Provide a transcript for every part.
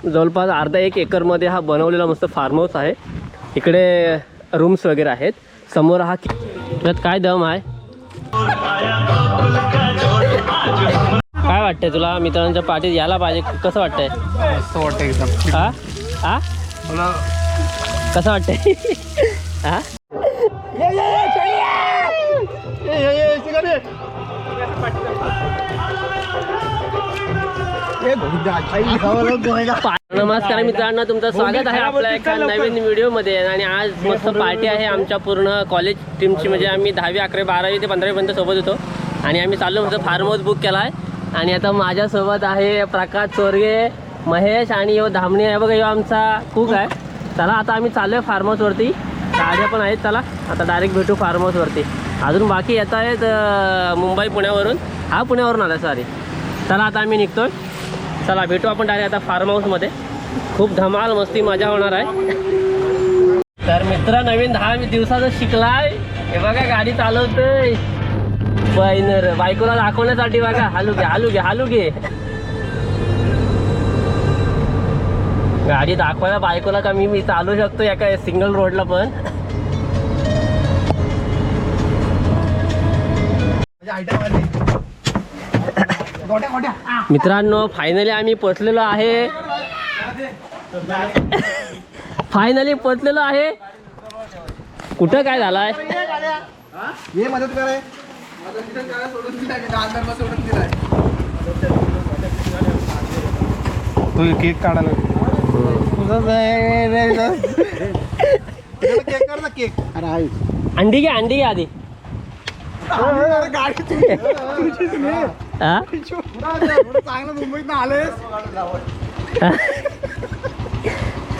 जवळपास अर्धा 1 एकरमध्ये हा बनवलेला मस्त फार्म हाऊस आहे। इकडे रूम्स वगैरे आहेत। समोर हा त्यात काय दम आहे काय वाटतंय तुला? मित्रांच्या पार्टीत यायला पाहिजे, कसं वाटतंय? मस्त वाटतं एकदम। हा हा मला कसं वाटतंय? हा नमस्कार मित्रांनो, तुमचं स्वागत आहे आपल्या एका नवीन व्हिडिओमध्ये। आणि आज मस्त पार्टी आहे आमच्या पूर्ण कॉलेज टीमची, म्हणजे आम्ही 10वी 11वी 12वी ते 15वी पर्यंत सोबत होतो आणि आम्ही चाललो मस्त फार्म हाऊस बुक केला आहे। आणि आता माझ्यासोबत आहे प्रकाश चोरगे, महेश आणि यो धामणे आहे बघा, यो आमचा कुक आहे। चला आता आम्ही चाललो आहे फार्म हाऊसवरती, गाड्या पण आहेत। चला आता डायरेक्ट भेटू फार्म हाऊसवरती। अजून बाकी येत आहेत मुंबई पुण्यावरून, हा पुण्यावरून आला सॉरी। चला आता आम्ही निघतोय, चला भेटू आपण डायरेक्ट आता फार्म हाऊसमध्ये। खूप धमाल मस्ती मजा होणार आहे। तर मित्र नवीन 10 दिवसाचं शिकलाय, हे बघा गाडी चालवतोय बाईनर, बायकोला दाखवण्यासाठी बघा। हालू घे हालू घे हालू घे, गाडी दाखवायला बायकोला का मी चालू शकतो एका सिंगल रोडला पण। मित्रांनो फायनली आम्ही पोचलेलो आहे, फायनली पोचलेलो आहे। कुठं काय झालाय? ये मदत कराय तू केक काढायला केक काढ ना केक। अरे अंडी घे अंडी घे आधी। चांगलं मुंबईत आलेस।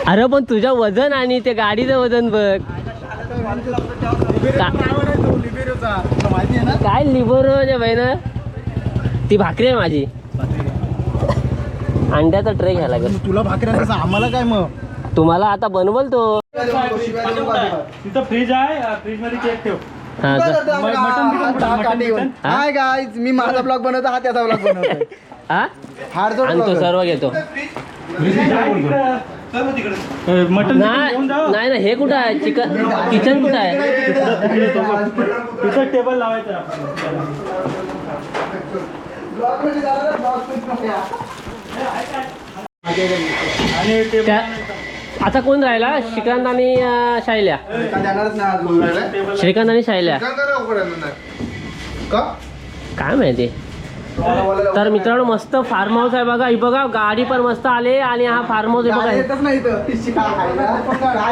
अरे पण तुझं वजन आणि ते गाडीचं वजन बघ। माहिती आहे ना काय लिव्हर बहिण, ती भाकरी आहे माझी। अंड्याचा ट्रे घ्यायला लागेल तुला भाकरी, आम्हाला काय मग? तुम्हाला आता बनवल तो। तिथं फ्रीज आहे, फ्रीज मध्ये केक ठेव। हाय गाईज, मी माझा ब्लॉग बनवतो, हा त्याचा ब्लॉग बनवतो। हा हार्डजोड आणतो, सर्व घेतो। मटन नाही ना, हे कुठं आहे? चिकन किचन कुठं आहे? तिथं टेबल लावायचं आणि त्या आता कोण राहिला? श्रीकांत आणि शायल्या, श्रीकांत आणि शायल्या काय माहिती। तर मित्रांनो मस्त फार्म हाऊस आहे बघा, ही बघा गाडी पण मस्त आले। आणि हा फार्म हाऊस आहे बघा।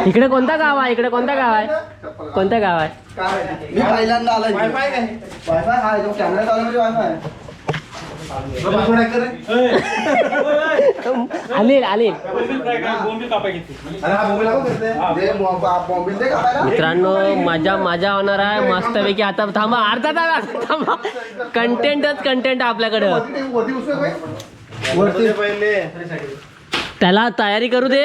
इकडे कोणता गाव आहे? इकडे कोणता गाव आहे? कोणता गाव आहे? मी पहिल्यांदा आलोय। वायफाय हा जो कॅमेरा चालू म्हणजे वायफाय अनिल अनिल मित्रांनो मजा मजा होणार आहे मस्तपैकी। आता थांबा अर्धा तास थांबा, कंटेंट आपल्याकडं, त्याला तयारी करू दे।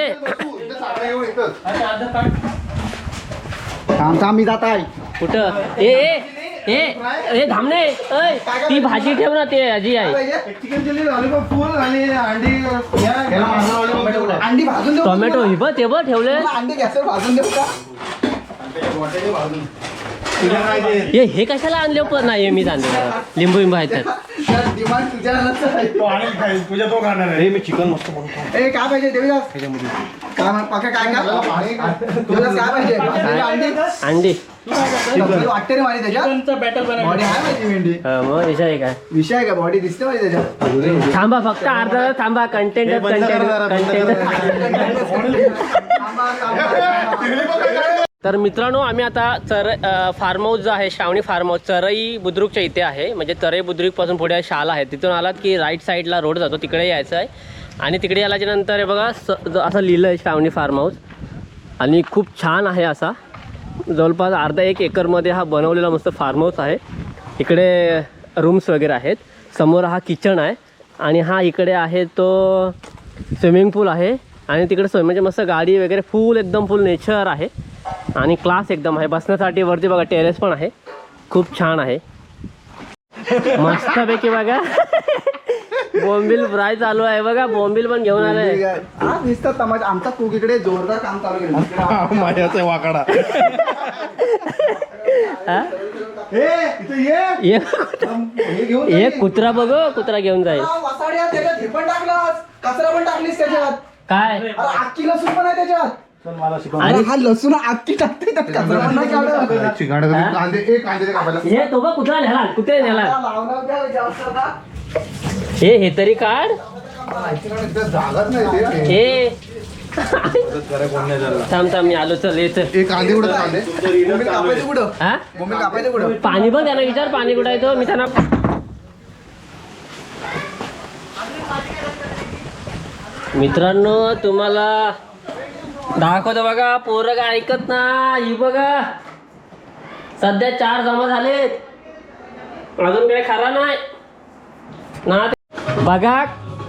मी जात आहे कुठं? ए धामणे, ती भाजी ठेव ना, ते आजी आहे। चिकन चिल्ली लॉलीपॉप फुल आणि अंडी भाजून देऊ। टोमॅटो ही बघ, ते बघ ठेवले। अंडी गॅसवर भाजून देऊ का? हे कशाला आणले? पण नाही मी आणले, लिंबू आहेत त्यात। डिमांड तुझ्या तो खाणार आहे। मी चिकन मस्त बनवतो। ए काय पाहिजे देवीदास? काय पाका काय देवीदास काय पाहिजे? अंडी वाटते रे माझी त्याच्यात बॅटर बॉडी आहे माझी मेंढी। मग विषय काय? विषय आहे का? बॉडी दिसते माझी त्याच्यात। थांबा फक्त अर्धा तास थांबा, कंटेंट तर मित्रांनो आम्ही आता फार्म हाऊस जो आहे श्रावणी फार्म हाऊस चरई बुद्रुकच्या इथे आहे। म्हणजे चरई बुद्रुकपासून पुढे शाळा आहे, तिथून आलात की राईट साईडला रोड जातो, तिकडे यायचं आहे। आणि तिकडे आल्याच्या नंतर हे बघा असं लिहिलं आहे श्रावणी फार्म हाऊस। आणि खूप छान आहे असा, जवळपास अर्धा 1 एकरमध्ये हा बनवलेला मस्त फार्म हाऊस आहे। इकडे रूम्स वगैरे आहेत। समोर हा किचन आहे आणि हा इकडे आहे तो स्विमिंग पूल आहे। आणि तिकडे म्हणजे मस्त गाडी वगैरे फुल एकदम फुल नेचर आहे आणि क्लास एकदम आहे बसण्यासाठी। वरती बघा टेरेस पण आहे, खूप छान आहे मस्तपैकी बघा। बोंबील फ्राय चालू आहे बघा. बोंबील पण घेऊन आलाय. हा दिसतात तमाशा. आमचा कुक इकडे जोरदार काम चालू केलं. माझ्याच वाकडा. हा? इथे ये. हे घेऊन एक कुत्रा बघ, कुत्रा घेऊन जाईल. वसाड्या त्याच्यात हे पण टाकलास, कचरा पण टाकलीस त्याच्यात. काय अरे अख्खी लसूण पण आहे त्याच्यात. मला शिकव. अरे हा लसूण अख्खी टाकते त्यात कचरा पण नाही काढत. कांदे हे तो बघ कुत्रा नेला, कुत्रे नेला. लावणार द्या जास्त आता. हे तरी काढ. जागाच नाही ते. हे थांब मी आलो. चल येत. कांदे कुठं कांदे बोंबील कापायचे कुठं? हा बोंबील कापायचे कुठं? पाणी बघ त्यांना विचार, पाणी कुठं आहे तो. मी त्यांना मित्रांनो तुम्हाला दाखवतो बघा. पोरं काय ऐकत ना. ही बघा सध्या 4 जमा झालेत, अजून काय खरा नाही ना. बघा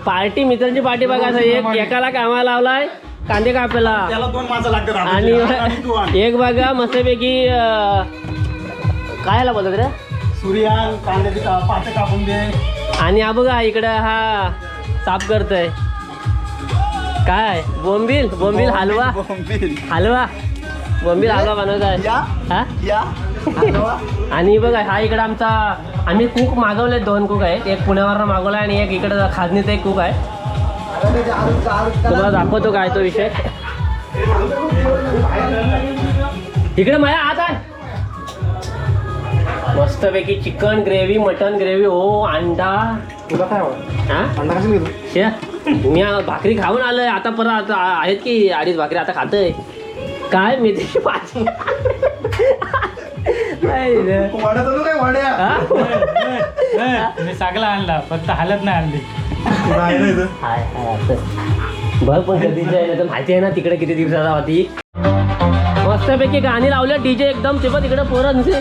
पार्टी, मित्रांची पार्टी बघा. असं एकाला कामाला लावलाय कांदे कापायला, त्याला 2 माणसं लागतात आणि एक बघा मस्तपैकी काय बोलतात रे, सूर्यान कांद्याची पाते कापून दे. आणि हा बघा इकडं हा साफ करतोय. काय बोंबील हलवा, हलवा बोंबील हलवा बनवत आहे. हा आणि बघा हा इकडं आमचा, आम्ही कुक मागवले. 2 कुक आहेत. एक पुण्यावरनं मागवला आणि एक इकडं खाजनीचा एक कुक आहे. तुम्हाला दाखवतो काय तो विषय. इकडे माया आत आहे. मस्तपैकी चिकन ग्रेव्ही, मटन ग्रेव्ही, ओ अंडा. तुला काय हा अंडा कसं घेतो? शे, मी भाकरी खाऊन आलोय. आता परत आहेत की 2.5 भाकरी आता खातोय. काय मेथीची भाजी. मी सगळा आणला, फक्त हालत नाही आणली. हाय असं बघ. पण कधीच आहे ना तर माहिती आहे ना तिकडे किती दिवसाचा होती. मस्तपैकी गाणी लावल्या डीजे एकदम. ते पण तिकडे पोरं नुसते.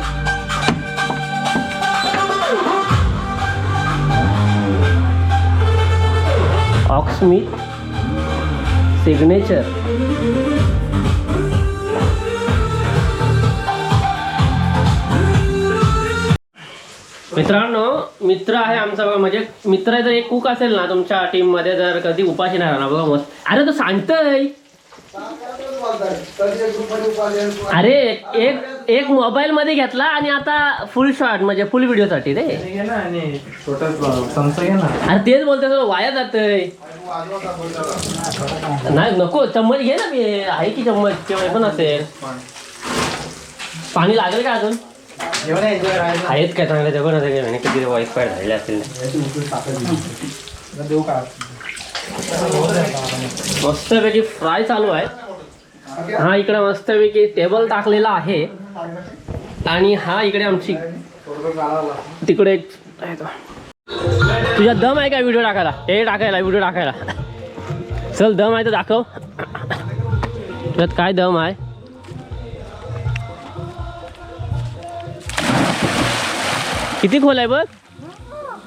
ऑक्समिथ सिग्नेचर. मित्रांनो मित्र आहे आमचा बघा. म्हणजे मित्र जर एक कुक असेल ना तुमच्या टीम मध्ये, जर कधी उपाशी नाही राहणार बघा. मस्त. अरे तो सांगतय. अरे एक मोबाईल मध्ये घेतला आणि आता फुल शॉट म्हणजे फुल व्हिडिओ साठी रे. अरे तेच बोलतोय, वाया जातय. नाही नको, चम्मच घे ना. मी आहे की चम्मच केव्हा पण असेल. पाणी लागेल का अजून? आहेत काय चांगले ते पण किती वाईफाय झालेले असतील. मस्तपैकी फ्राय चालू आहे. हा इकडे मस्तपैकी टेबल टाकलेला आहे. आणि हा इकडे आमची तिकडे तुझ्या दम आहे का व्हिडिओ टाकायला? हे टाकायला व्हिडिओ टाकायला. चल दम आहे तर दाखव. त्यात काय दम आहे? किती खोल आहे बघ.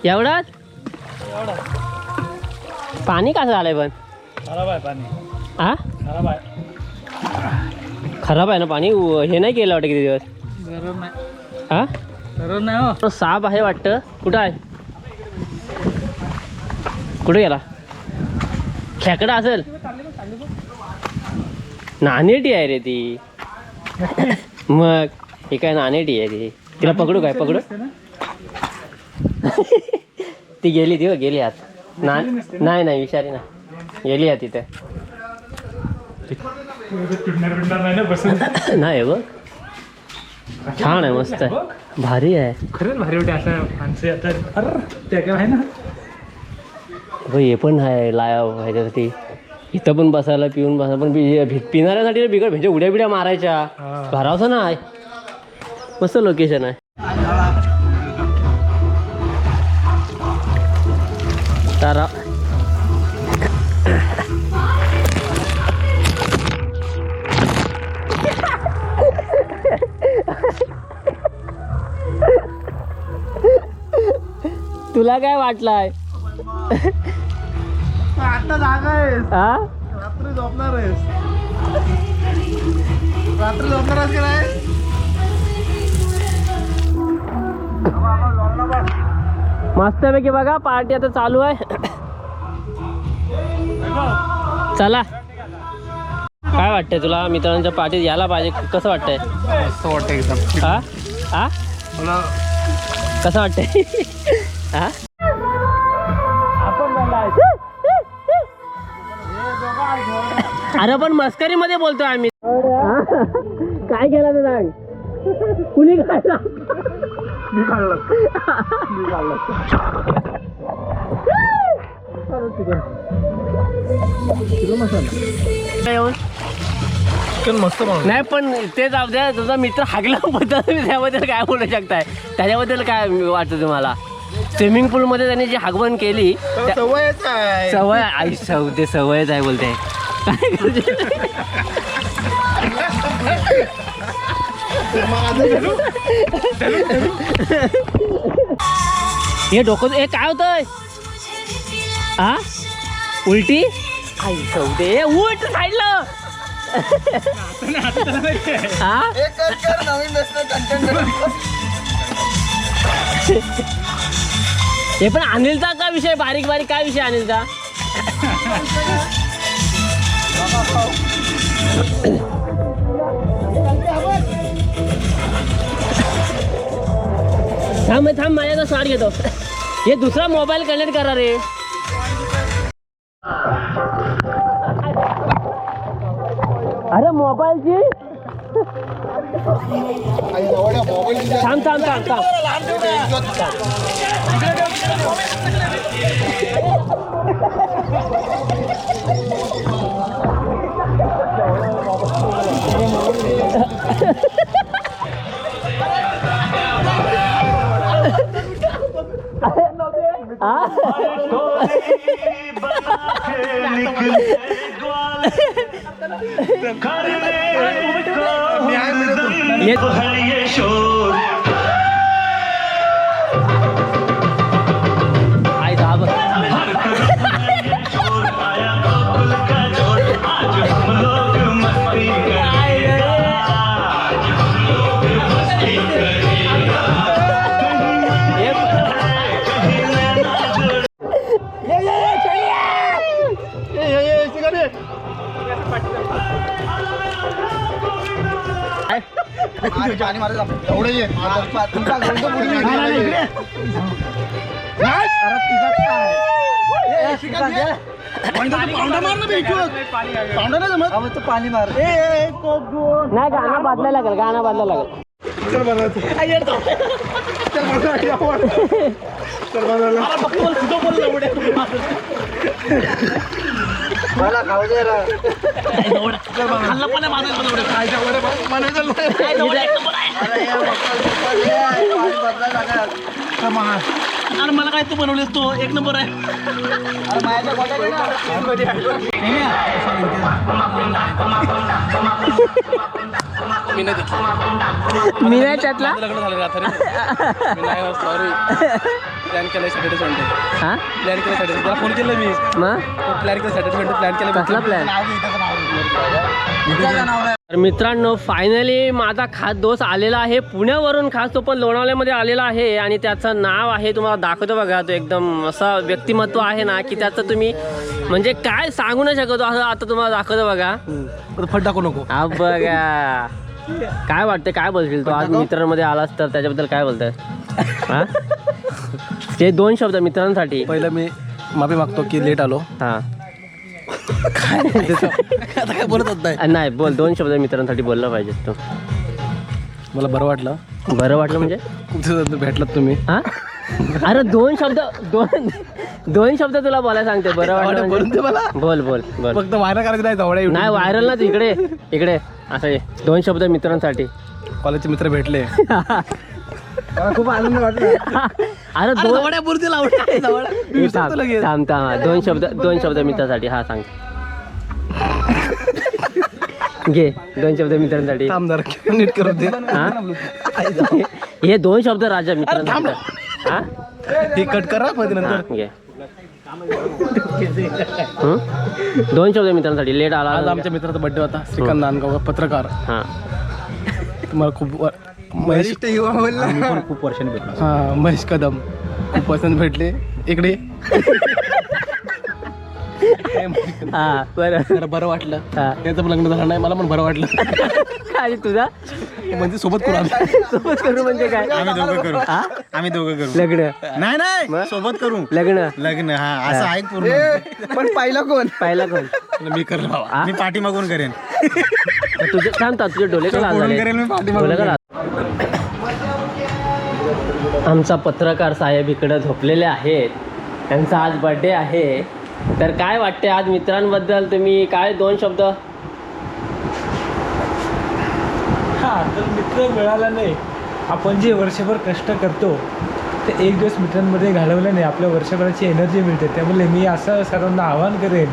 एवढाच पाणी कसं आलंय पण? खराब आहे पाणी. हा खराब आहे. खराब आहे ना पाणी. हे नाही केलं वाटतं किती दिवस. गरम नाही. हा गरम नाही हो. साप आहे वाटतं. कुठं आहे? कुठे गेला? खेकडा असेल. नाणेटी आहे रे ती. मग हे काय नाणेटी आहे ती. तिला पकडू काय? पकडू. ती गेली ती गेली आत. नाही विषारी ना. गेली आहे तिथे. नाही बघ. छान आहे, मस्त आहे, भारी आहे. खरंच भारी वाटते असं माणसं. आता अरे ते काय आहे ना. हे पण आहे लाया ह्याच्यासाठी. इथं पण बसायला, पिऊन बसायला. पण पिणाऱ्यासाठी बिकट म्हणजे उड्या बिड्या मारायच्या. भरावसा नाही. मस्त लोकेशन आहे. तारा तुला काय वाटलंय? आता जागा आहे. हा रात्री झोपणार आहेस? रात्री झोपणार आहेस की नाही? मस्तपैकी बघा पार्टी आता चालू आहे. चला काय वाटतंय तुला मित्रांच्या पार्टीत यायला पाहिजे कसं वाटतंय मस्त वाटतं एकदम. हा हा मला कसं वाटतंय हा अरे पण मस्करी मध्ये बोलतोय आम्ही काय केलं तर सांग कुणी खायला मी खाल्लं. चिकन मस्त बनवलं. नाही पण ते जाऊ द्या तुझा मित्र हागल्याबद्दल तुम्ही त्याबद्दल काय बोलू शकताय त्याच्याबद्दल काय वाटतं तुम्हाला स्विमिंग पूल मध्ये त्यांनी जी हागवण केली सवयच आहे. सवय आई ते सवयच आहे बोलते काय करते? हे डोकं हे काय होतंय हा उलटी आई सौदे उलट साईडला हा नवीन कंटेंट हे पण अनिलचा का विषय बारीक बारीक काय विषय अनिलचा थांब थांब माझ्याचा शॉट घेतो हे दुसरा मोबाईल कनेक्ट करा रे अरे मोबाईलची थांब थांब थांब थांब आई साहब पाणी मारायला एवढं ये तुमचा गोंधळ बुडून गेला. अरे तिघात काय? ए, शिकायला दे. पावडा मार ना बे, इकडं. पावडा नाही जमत. अबे, तू पाणी मार. नाही गाणं बदलायला लागेल गाणं बदलायला लागेल चल बनवतो. चल बनवायला. चल बनवायला. मला खाऊ दे रे. अरे मला काय तू बनवलेस तो एक नंबर आहे अरे माझ्या गोट्या मी नाही त्यातला लग्न झालं रात्री. नाही सॉरी. प्लॅन केलं सॅटर्डे संडे. हा प्लॅन केलं सॅटर्डे. त्याला फोन केला मी. मग प्लॅन केलं सॅटर्डे संडे प्लॅन केला. कसला प्लॅन तर मित्रांनो फायनली माझा खास दोस्त आलेला आहे पुण्यावरून खास तो पण लोणावळ्यामध्ये आलेला आहे आणि त्याचं नाव आहे तुम्हाला दाखवतो बघा तो एकदम असा व्यक्तिमत्व आहे ना की त्याचं तुम्ही म्हणजे काय सांगू नाही शकतो असं आता तुम्हाला दाखवतो बघा फट टाकू नको. हा बघा काय वाटतं काय बोलशील तो आज मित्रांमध्ये आलास तर त्याच्याबद्दल काय बोलताय हा ते दोन शब्द मित्रांसाठी पहिलं मी माफी मागतो की लेट आलो. हा आता काय बोलत नाही. नाही बोल दोन शब्द मित्रांसाठी बोललं पाहिजे तू मला बरं वाटलं. बरं वाटलं म्हणजे खूप दिवसात भेटलात तुम्ही. हा अरे दोन शब्द तुला बोलायला सांगते बरं वाटलं बोलून म्हणजे? दे मला. बोल बोल बोल फक्त व्हायरल करायचं नाही जवळ नाही व्हायरल ना इकडे इकडे असं आहे. दोन शब्द मित्रांसाठी कॉलेजचे मित्र भेटले. खूप आनंद वाटला. अरे दोन लगेच. थांब थांब दोन शब्द मित्रासाठी हा सांग घे दोन शब्द मित्रांसाठी आमदार नीट करून दे. हा हे दोन शब्द राजा मित्रांसाठी हा हे कट करा मध्ये हा, नंतर. घे दोन शब्द मित्रांसाठी लेट आला आज आमच्या मित्राचा बर्थडे होता. श्रीकांत नांदगावकर पत्रकार. हा तुम्हाला खूप महेश खूप वर्षांनी भेटलो. हा महेश कदम खूप पसंत भेटले इकडे. हा बरं जरा बरं वाटलं. हा त्याचं पण लग्न झालं नाही, मला पण बरं वाटलं. काय तुझा म्हणजे सोबत करू आम्ही. सोबत करू म्हणजे काय आम्ही दोघं करू हा आम्ही दोघं करू लग्न नाही नाही सोबत करू लग्न लग्न हा असं ऐक पूर्ण पण पहिला कोण पाहिला कोण मी करलं बाबा. हा? मी पाठीमागून करेन तुझे थांबतात तुझे डोले का लाल कोण झाले करेल मी पाठीमागून डोले का लाल? आमचा पत्रकार साहेब इकडे झोपलेले आहेत. त्यांचा आज बर्थडे आहे. तर काय वाटते आज मित्रांबद्दल तुम्ही काय 2 शब्द? हा तर मित्र मिळाला नाही. आपण जे वर्षभर कष्ट करतो ते एक दिवस मित्रांमध्ये घालवलं नाही, आपल्या वर्षभराची एनर्जी मिळते. त्यामुळे मी असं सर्वांना आवाहन करेन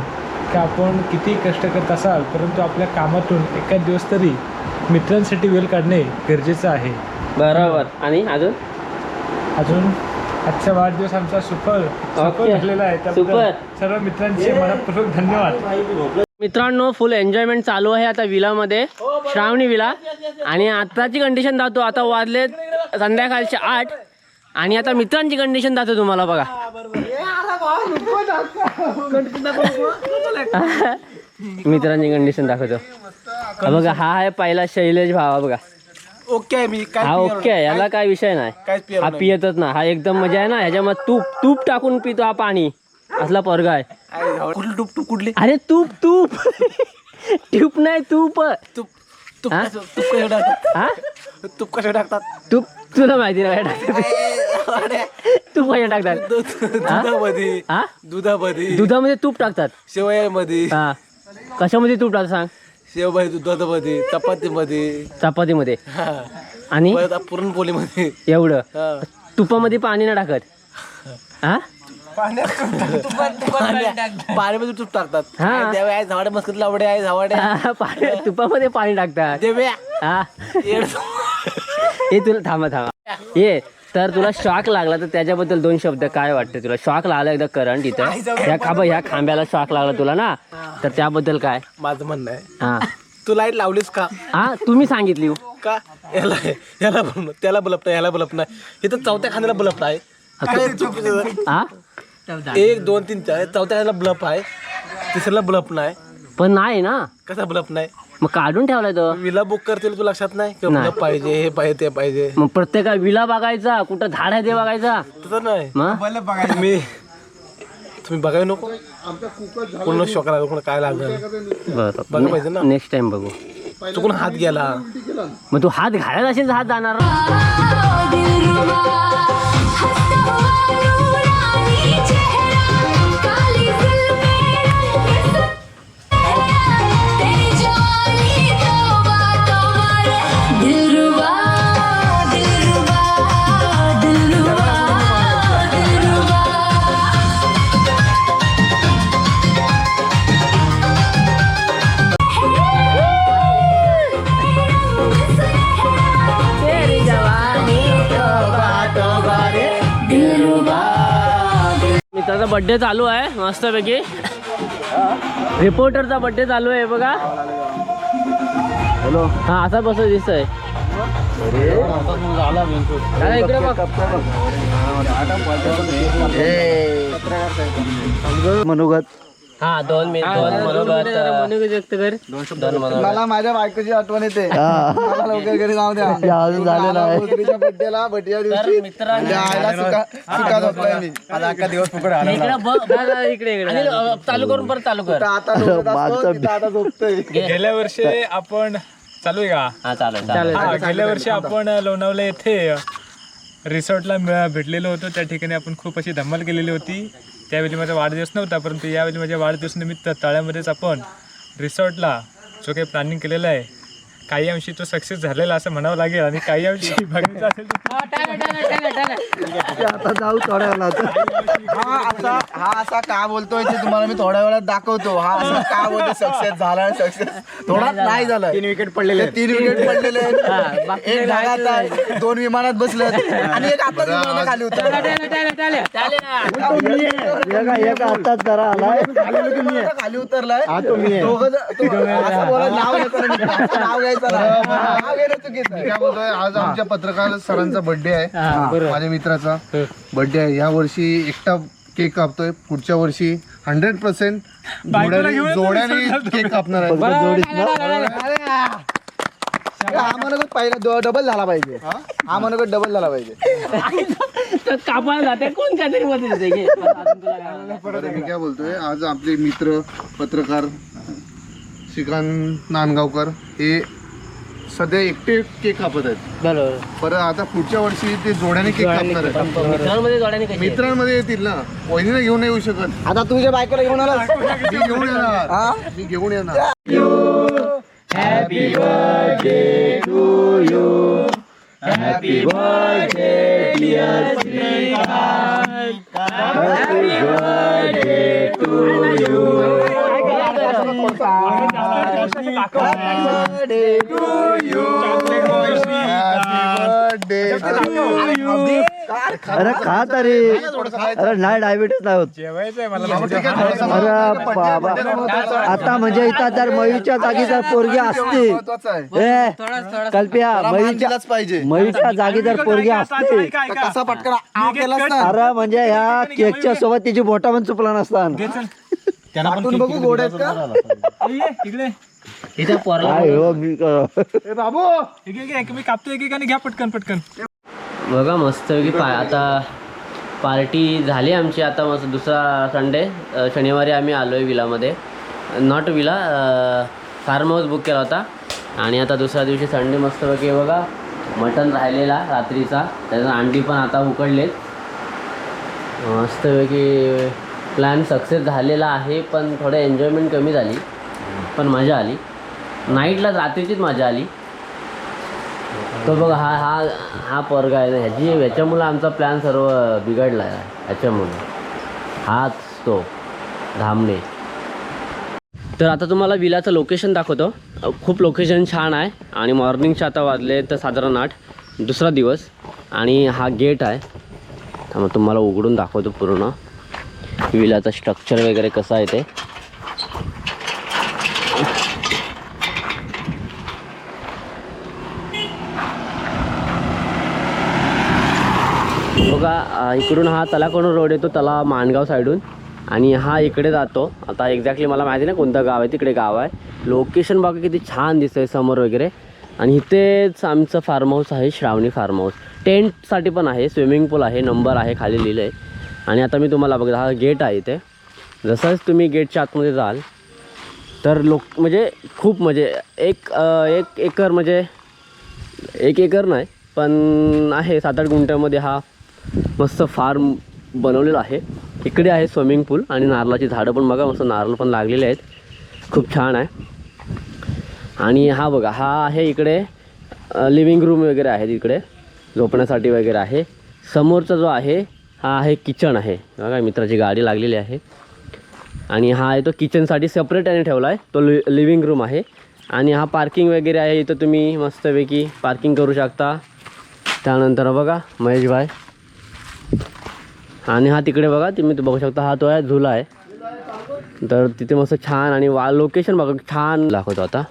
की आपण किती कष्ट करत असाल परंतु आपल्या कामातून एखाद दिवस तरी मित्रांसाठी वेळ काढणे गरजेचं आहे. बरोबर. आणि अजून आजचा वाढदिवस आमचा सफल झालेला आहे. त्याबद्दल सुपर. सर्व मित्रांचे मनपूर्वक धन्यवाद. मित्रांनो फुल एन्जॉयमेंट चालू आहे आता विलामध्ये, श्रावणी विला. आणि आताची कंडिशन दाखवतो. आता वाजले संध्याकाळचे 8 आणि आता मित्रांची कंडिशन दाखवतो तुम्हाला बघा. मित्रांची कंडिशन दाखवतो. हा बघा, हा आहे पहिला शैलेश भावा बघा. ओके आहे मी काय हा ओके आहे, याला काय विषय नाही. काहीच पिणार हा नाही. पियतच ना. हा एकदम मजा आहे ना. ह्याच्यामध्ये तूप तूप टाकून पितो हा पाणी. असला पोरगा आहे. कुठली टूप टूप कुठली अरे तूप तूप तूप नाही तूप. तूप तूप हा? तूप कशा टाकतात हा तूप कशा टाकतात तूप तुला माहिती नाही काय टाकतात. तूप कशा टाकतात? दुधामध्ये हा दुधामध्ये दुधामध्ये तूप टाकतात. शेवयामध्ये हा कशामध्ये तूप टाकतात सांग? शेवभाजी दुधामध्ये चपातीमध्ये चपातीमध्ये. हा. आणि परत पुरणपोळीमध्ये एवढं हा. तुपामध्ये पाणी नाही टाकत. हा पाण्यामध्ये तूप टाकतात. हा. देव्या आहे झावड्या मस्कत लावडे आहे झावड्या तुपामध्ये पाणी टाकतात. देव्या हा येड. हे तुला थांबा ये. तर तुला शॉक लागला तर त्याच्याबद्दल 2 शब्द काय वाटते तुला? शॉक लागला एकदा करंट इथं ह्या खांब्याला शॉक लागला तुला ना, तर त्याबद्दल काय? माझं म्हणणं आहे हा तू लाईट लावलीस का? हा तुम्ही सांगितली का याला याला बल्ब त्याला बल्ब नाही ह्याला बल्ब नाही. इथं चौथ्या खांद्याला बल्ब आहे. काय चुकीचं आहे? हा 1 2 3 4 चौथ्या खांद्याला बल्ब आहे, तिसऱ्याला बल्ब नाही. पण नाही ना, कसा बल्ब नाही? मग काढून ठेवलाय तो. विला बुक करतील तू लक्षात नाही की नाही. बल्ब पाहिजे हे पाहिजे ते पाहिजे. मग प्रत्येका विला बघायचा, कुठं झाड आहे ते बघायचा. तसं नाही. मग तुम्ही बघायला नको पूर्ण शॉक लागला काय लागलं बघा पाहिजे ना. बरं नेक्स्ट टाइम बघू. चुकून हात गेला मग तू हात घालायला असेल हात जाणार. मित्राचा बर्थडे चालू आहे मस्तपैकी. रिपोर्टरचा बर्थडे चालू आहे बघा. हॅलो हा असा बस दिसतोय. इकडे बघ. मनोगत हा 2 मिनिट व्यक्त कर. मला माझ्या बायकोची आठवण येते. मला लवकर घरी जाऊ द्या. अजून झालेला आहे बड्डेला बड्डेच्या दिवशी आयला सुका झोपलाय मी. माझा अख्खा दिवस फुकट आला. इकडे चालू करून परत चालू कर. आता झोपत असतो, तिथं आता झोपतोय. गेल्या वर्षी आपण चालू आहे का? हा चालेल. हा, गेल्या वर्षी आपण लोणावळा येथे रिसॉर्टला भेटलेलो होतो. त्या ठिकाणी आपण खूप अशी धमाल केलेली होती. त्यावेळी माझा वाढदिवस नव्हता, परंतु यावेळी माझ्या वाढदिवसानिमित्त तळ्यामध्येच आपण रिसॉर्टला जो काही प्लॅनिंग केलेलं आहे काही अंशी तो सक्सेस झालेला असं म्हणावं लागेल. आणि काही अंशी बघायचं असेल आता जाऊ थोड्या वेळात. हा असा का बोलतोय ते तुम्हाला मी थोड्या वेळात दाखवतो. हा असा का बोलतो सक्सेस झाला सक्सेस थोडा नाही झाला. 3 विकेट पडलेले 3 विकेट पडलेले. एक ढगात आहे, 2 विमानात बसले आणि एक आता विमानात खाली उतरला. खाली उतरलाय. नाव घ्यायचं काय बोलतोय. आज आमच्या पत्रकार सरांचा बर्थडे आहे, माझ्या मित्राचा बर्थडे आहे. या वर्षी एकटा केक कापतोय. पुढच्या वर्षी 100% जोड्याने केक कापणार आहे. हा मनोगत पहिला डबल झाला पाहिजे. हा मनोगत डबल झाला पाहिजे. तर कापायला जाते कोण काहीतरी मध्ये देते घे. बरं, मी काय बोलतोय, आज आपले मित्र पत्रकार श्रीकांत नांदगावकर हे सध्या एकटे केक कापत आहेत. बरोबर. परत आता पुढच्या वर्षी ते जोड्याने केक कापणार आहेत. मित्रांमध्ये जोड्याने कशी आहे? मित्रांमध्ये येतील ना, वहिनीला घेऊन येऊ शकत. आता तुझ्या बायकोला घेऊन आलास. मी घेऊन येणार, मी घेऊन येणार. अरे खा तरी. अरे नाही डायबिटीस नाही होत. जेवायचंय मला. अरे बाबा, आता म्हणजे इथं जर मयूरच्या जागी जर पोरगी असती, महत्वाचं आहे. ए कल्प्या, दिलाच पाहिजे. मयूरच्या जागी जर पोरगी असती, कसा पटकन आव केलास ना. अरे म्हणजे ह्या केकच्या सोबत तिची बोटा पण चुकला नसता. वाटून बघू गोड आहेत का. इकडे इथे पोरला काय हो मी बाबू मी कापतो एकेकाने घ्या पटकन पटकन. बघा मस्तपैकी आता पार्टी झाली आमची. आता मस्त दुसरा संडे शनिवारी आम्ही आलो आहे विलामध्ये. Not villa, farm house book केला होता. आणि आता दुसऱ्या दिवशी संडे मस्तपैकी बघा मटण राहिलेला रात्रीचा, त्याचा अंडी पण आता उकडलेत. मस्तपैकी प्लॅन सक्सेस झालेला आहे. पण थोडं एन्जॉयमेंट कमी झाली, पण मजा आली. नाईटला रात्रीचीच मजा आली. तो बघा हा हा हा पोरगा आहे ना, ह्याच्यामुळं आमचा प्लॅन सर्व बिघडला आहे. ह्याच्यामुळं हाच तो धामणे. तर आता तुम्हाला विलाचं लोकेशन दाखवतो. खूप लोकेशन छान आहे. आणि मॉर्निंगचे आता वाजले तर साधारण 8, दुसरा दिवस. आणि हा गेट आहे. मग तुम्हाला उघडून दाखवतो पूर्ण विलाचं स्ट्रक्चर वगैरे कसं आहे ते. बघा इकडून हा तलाकोण रोड येतो, तला माणगाव साईडून. आणि हा इकडे जातो. आता एक्झॅक्टली मला माहिती नाही कोणतं गाव आहे, तिकडे गाव आहे. लोकेशन बघा किती छान दिसतं आहे समोर वगैरे. आणि इथेच आमचं फार्म हाऊस आहे, श्रावणी फार्म हाऊस. टेंटसाठी पण आहे, स्विमिंग पूल आहे, नंबर आहे खाली लिहिलं आहे. आणि आता मी तुम्हाला बघा हा गेट आहे इथे. जसंच तुम्ही गेटच्या आतमध्ये जाल तर म्हणजे खूप म्हणजे एक एकर म्हणजे 1 एकर नाही पण आहे 7-8 गुंठ्यामध्ये हा मस्त फार्म बनवलेला आहे. इकडे आहे स्विमिंग पूल आणि नारळाची झाडं पण बघा, मस्त नारळ पण लागलेले आहेत. खूप छान आहे. आणि हा बघा हा आहे इकडे लिव्हिंग रूम वगैरे आहेत, इकडे झोपण्यासाठी वगैरे आहे. समोरचा जो आहे हा आहे किचन आहे. बघा मित्राची गाडी लागलेली आहे. आणि हा आहे तो किचनसाठी सेपरेट याने ठेवला आहे, तो लिव्हिंग रूम आहे. आणि हा पार्किंग वगैरे आहे, इथं तुम्ही मस्तपैकी पार्किंग करू शकता. त्यानंतर बघा महेशभाई. आणि हा तिकडे बघा तुम्ही बघू शकता, हा तो आहे झुला आहे. तर तिथे मस्त छान आणि लोकेशन बघा छान दाखवतो आता.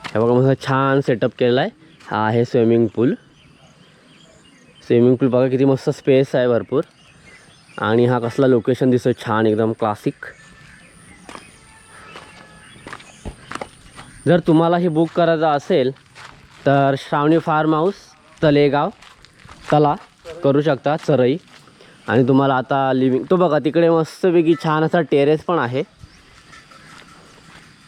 हे बघा मस्त छान सेटअप केलेला आहे. हा आहे स्विमिंग पूल. स्विमिंग पूल बघा किती मस्त स्पेस आहे भरपूर. आणि हा कसला लोकेशन दिसतो छान एकदम क्लासिक. जर तुम्हाला हे बुक करायचं असेल तर श्रावणी फार्म हाऊस तलेगाव तला करू शकता चरई. आणि तुम्हाला आता लिव्हिंग तो बघा तिकडे मस्तपैकी छान असा टेरेस पण आहे.